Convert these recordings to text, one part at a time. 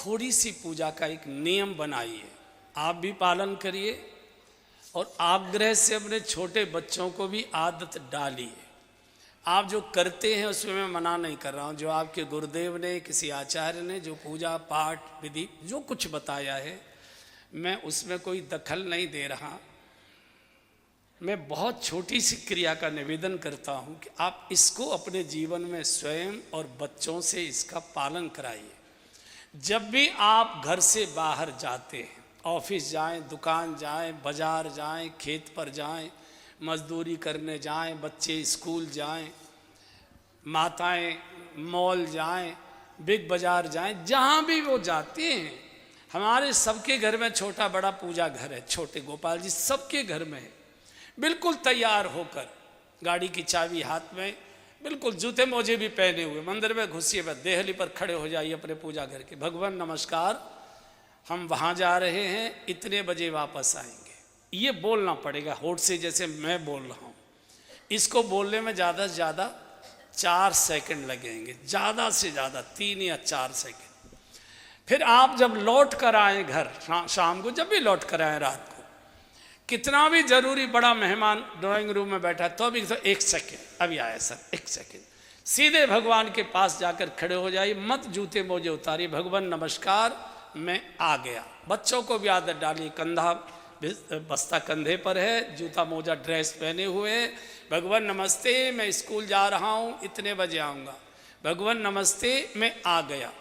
थोड़ी सी पूजा का एक नियम बनाइए, आप भी पालन करिए और आग्रह से अपने छोटे बच्चों को भी आदत डालिए। आप जो करते हैं उसमें मैं मना नहीं कर रहा हूँ, जो आपके गुरुदेव ने, किसी आचार्य ने जो पूजा पाठ विधि जो कुछ बताया है, मैं उसमें कोई दखल नहीं दे रहा। मैं बहुत छोटी सी क्रिया का निवेदन करता हूँ कि आप इसको अपने जीवन में स्वयं और बच्चों से इसका पालन कराइए। जब भी आप घर से बाहर जाते हैं, ऑफिस जाएं, दुकान जाएं, बाजार जाएं, खेत पर जाएं, मजदूरी करने जाएं, बच्चे स्कूल जाएं, माताएं मॉल जाएं, बिग बाजार जाएं, जहाँ भी वो जाते हैं, हमारे सबके घर में छोटा बड़ा पूजा घर है। छोटे गोपाल जी सबके घर में है। बिल्कुल तैयार होकर, गाड़ी की चाबी हाथ में, बिल्कुल जूते मोजे भी पहने हुए, मंदिर में घुसिए, बस देहली पर खड़े हो जाइए अपने पूजा घर के। भगवान नमस्कार, हम वहाँ जा रहे हैं, इतने बजे वापस आएंगे। ये बोलना पड़ेगा होठ से, जैसे मैं बोल रहा हूँ। इसको बोलने में ज़्यादा से ज़्यादा 4 सेकंड लगेंगे, ज़्यादा से ज़्यादा 3 या 4 सेकंड। फिर आप जब लौट कर आए घर, शाम को जब भी लौट कर आए, रात को, कितना भी जरूरी बड़ा मेहमान ड्राइंग रूम में बैठा तो भी तो 1 सेकंड, अभी आया सर, 1 सेकंड, सीधे भगवान के पास जाकर खड़े हो जाइए, मत जूते मोजे उतारिए। भगवान नमस्कार, मैं आ गया। बच्चों को भी आदत डालिए, कंधा बस्ता कंधे पर है, जूता मोजा ड्रेस पहने हुए है। भगवान नमस्ते, मैं स्कूल जा रहा हूँ, इतने बजे आऊँगा। भगवान नमस्ते, मैं आ गया।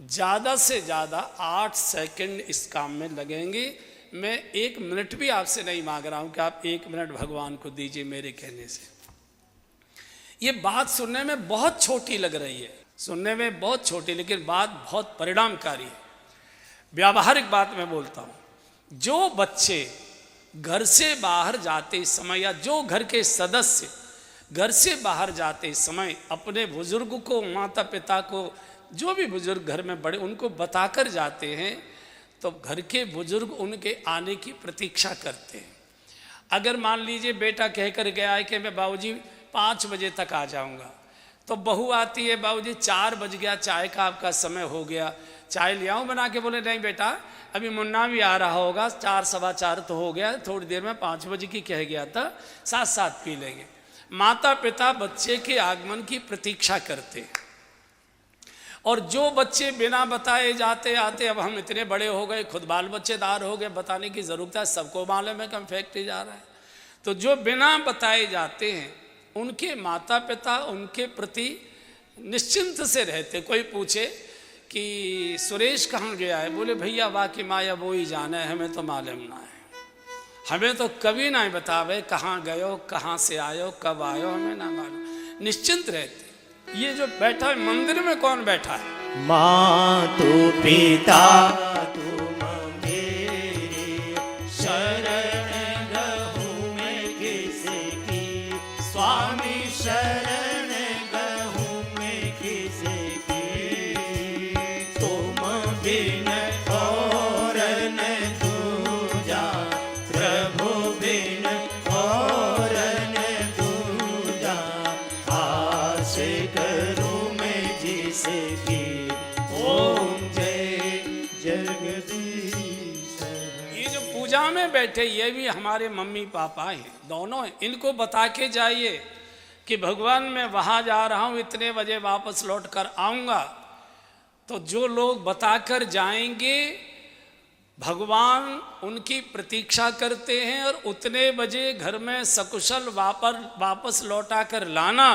ज़्यादा से ज़्यादा 8 सेकंड इस काम में लगेंगे। मैं 1 मिनट भी आपसे नहीं मांग रहा हूँ कि आप 1 मिनट भगवान को दीजिए मेरे कहने से। ये बात सुनने में बहुत छोटी लग रही है, सुनने में बहुत छोटी, लेकिन बात बहुत परिणामकारी है। व्यावहारिक बात मैं बोलता हूँ, जो बच्चे घर से बाहर जाते समय या जो घर के सदस्य घर से बाहर जाते समय अपने बुजुर्ग को, माता पिता को, जो भी बुजुर्ग घर में बड़े, उनको बताकर जाते हैं, तो घर के बुजुर्ग उनके आने की प्रतीक्षा करते हैं। अगर मान लीजिए बेटा कहकर गया है कि मैं बाबूजी 5 बजे तक आ जाऊंगा, तो बहू आती है, बाबूजी 4 बज गया, चाय का आपका समय हो गया, चाय ले आऊं बना के? बोले नहीं बेटा, अभी मुन्ना भी आ रहा होगा, 4 सवा 4 तो हो गया, थोड़ी देर में 5 बजे की कह गया था, साथ साथ पी लेंगे। माता पिता बच्चे के आगमन की प्रतीक्षा करते हैं। और जो बच्चे बिना बताए जाते आते, अब हम इतने बड़े हो गए, खुद बाल बच्चेदार हो गए, बताने की ज़रूरत है, सबको मालूम है कि हम फैक्ट्री जा रहा है। तो जो बिना बताए जाते हैं, उनके माता पिता उनके प्रति निश्चिंत से रहते। कोई पूछे कि सुरेश कहाँ गया है, बोले भैया वाकई माया वो ही जाना है, हमें तो मालूम ना है, हमें तो कभी ना बतावे कहाँ गयो, कहाँ से आयो, कब आयो, हमें ना मालूम। निश्चिंत रहते। ये जो बैठा है मंदिर में, कौन बैठा है? माँ तू पिता तुम मेरे, शरण गहूँ मैं किसकी, स्वामी शरण गहूँ मैं किसकी, तुम बिन और न दूजा, प्रभु बिन और न दूजा, आस करूं मैं जिसकी, ओम जय जगदीश। ये जो पूजा में बैठे, ये भी हमारे मम्मी पापा हैं, दोनों हैं। इनको बता के जाइए कि भगवान मैं वहाँ जा रहा हूँ, इतने बजे वापस लौट कर आऊँगा। तो जो लोग बताकर जाएंगे, भगवान उनकी प्रतीक्षा करते हैं, और उतने बजे घर में सकुशल वापस लौटा कर लाना,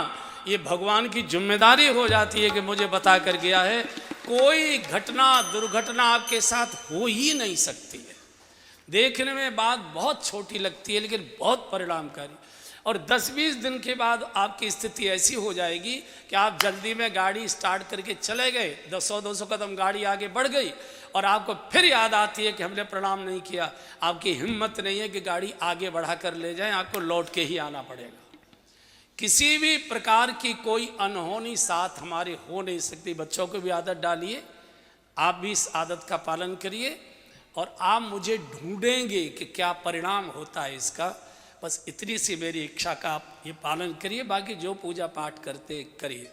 ये भगवान की जिम्मेदारी हो जाती है कि मुझे बता कर गया है। कोई घटना दुर्घटना आपके साथ हो ही नहीं सकती है। देखने में बात बहुत छोटी लगती है, लेकिन बहुत परिणामकारी। और 10-20 दिन के बाद आपकी स्थिति ऐसी हो जाएगी कि आप जल्दी में गाड़ी स्टार्ट करके चले गए, 100-200 कदम गाड़ी आगे बढ़ गई, और आपको फिर याद आती है कि हमने प्रणाम नहीं किया। आपकी हिम्मत नहीं है कि गाड़ी आगे बढ़ा कर ले जाएं, आपको लौट के ही आना पड़ेगा। किसी भी प्रकार की कोई अनहोनी साथ हमारे हो नहीं सकती। बच्चों को भी आदत डालिए, आप भी इस आदत का पालन करिए, और आप मुझे ढूंढेंगे कि क्या परिणाम होता है इसका। बस इतनी सी मेरी इच्छा का आप ये पालन करिए, बाकी जो पूजा पाठ करते करिए।